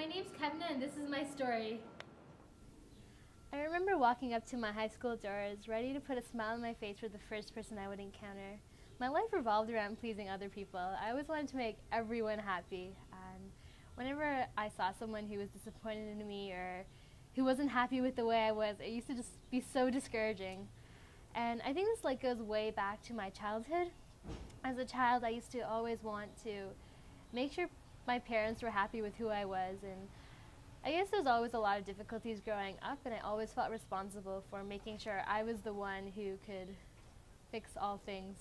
my name's Khevna and this is my story. I remember walking up to my high school doors, ready to put a smile on my face for the first person I would encounter. My life revolved around pleasing other people. I always wanted to make everyone happy, and whenever I saw someone who was disappointed in me or who wasn't happy with the way I was, it used to just be so discouraging. And I think this goes way back to my childhood. As a child, I used to always want to make sure my parents were happy with who I was, and I guess there's always a lot of difficulties growing up, and I always felt responsible for making sure I was the one who could fix all things.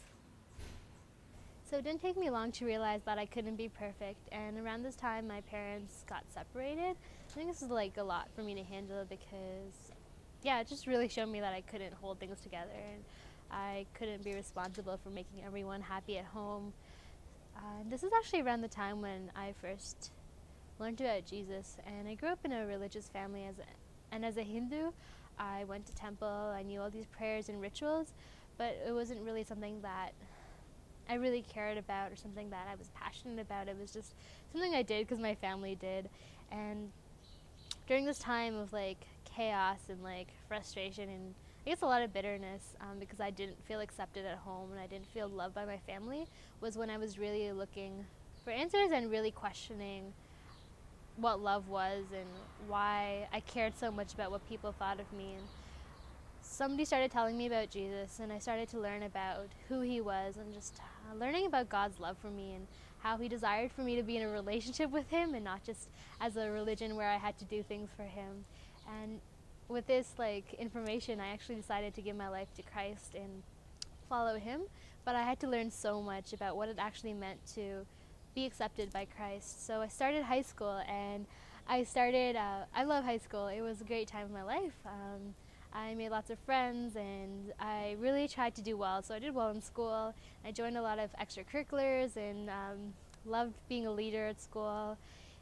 So it didn't take me long to realize that I couldn't be perfect, and around this time my parents got separated. I think this is a lot for me to handle because, yeah, it just really showed me that I couldn't hold things together, and I couldn't be responsible for making everyone happy at home. This is actually around the time when I first learned about Jesus, and I grew up in a religious family, and as a Hindu, I went to temple. I knew all these prayers and rituals, but it wasn't really something that I really cared about or something that I was passionate about. It was just something I did because my family did. And during this time of chaos and frustration and I guess a lot of bitterness, because I didn't feel accepted at home and I didn't feel loved by my family, was when I was really looking for answers and really questioning what love was and why I cared so much about what people thought of me. And somebody started telling me about Jesus, and I started to learn about who he was and just learning about God's love for me and how he desired for me to be in a relationship with him and not just as a religion where I had to do things for him. And with this information, I actually decided to give my life to Christ and follow him, but I had to learn so much about what it actually meant to be accepted by Christ. So I started high school, and I love high school. It was a great time of my life. I made lots of friends, and I really tried to do well. So I did well in school. I joined a lot of extracurriculars and loved being a leader at school.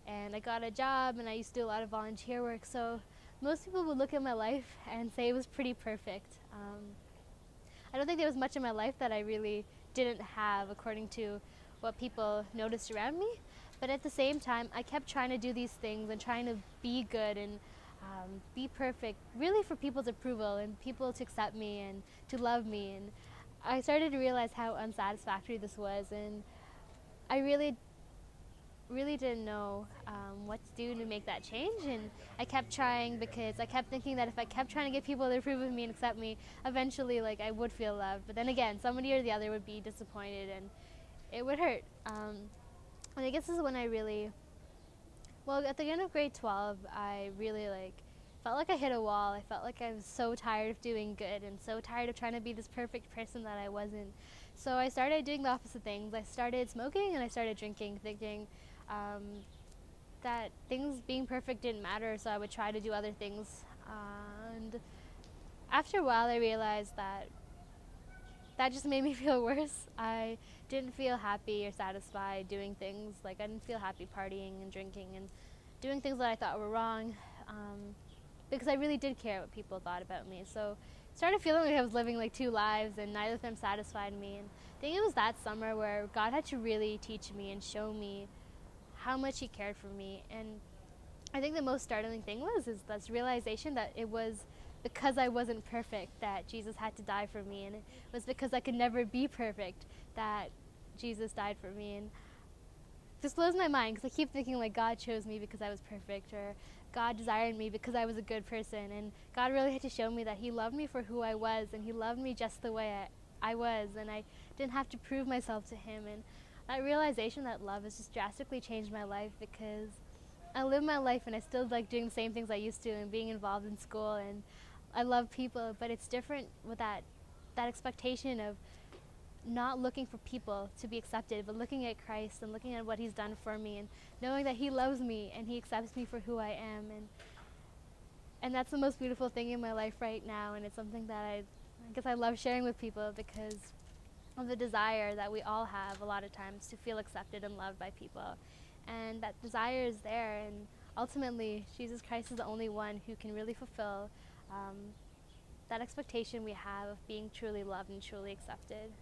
And I got a job, and I used to do a lot of volunteer work. So most people would look at my life and say it was pretty perfect. I don't think there was much in my life that I really didn't have according to what people noticed around me. But at the same time, I kept trying to do these things and trying to be good and be perfect, really for people's approval and people to accept me and to love me. And I started to realize how unsatisfactory this was, and I really didn't know what to do to make that change. And I kept trying because I kept thinking that if I kept trying to get people to approve of me and accept me, eventually I would feel loved. But then again, somebody or the other would be disappointed and it would hurt. And I guess this is when I at the end of grade 12, I really felt like I hit a wall. I felt like I was so tired of doing good and so tired of trying to be this perfect person that I wasn't. So I started doing the opposite things. I started smoking and I started drinking, thinking that things being perfect didn't matter, so I would try to do other things. And after a while, I realized that just made me feel worse. I didn't feel happy or satisfied doing things. I didn't feel happy partying and drinking and doing things that I thought were wrong, because I really did care what people thought about me. So I started feeling like I was living two lives and neither of them satisfied me. And I think it was that summer where God had to really teach me and show me how much he cared for me. And I think the most startling thing was this realization that it was because I wasn't perfect that Jesus had to die for me, and it was because I could never be perfect that Jesus died for me. And this blows my mind because I keep thinking God chose me because I was perfect, or God desired me because I was a good person. And God really had to show me that he loved me for who I was, and he loved me just the way I was, and I didn't have to prove myself to him. And that realization that love has just drastically changed my life, because I live my life and I still doing the same things I used to and being involved in school, and I love people, but it's different with that expectation of not looking for people to be accepted, but looking at Christ and looking at what he's done for me and knowing that he loves me and he accepts me for who I am. And that's the most beautiful thing in my life right now, and it's something that I guess I love sharing with people because of the desire that we all have a lot of times to feel accepted and loved by people. And that desire is there, and ultimately Jesus Christ is the only one who can really fulfill that expectation we have of being truly loved and truly accepted.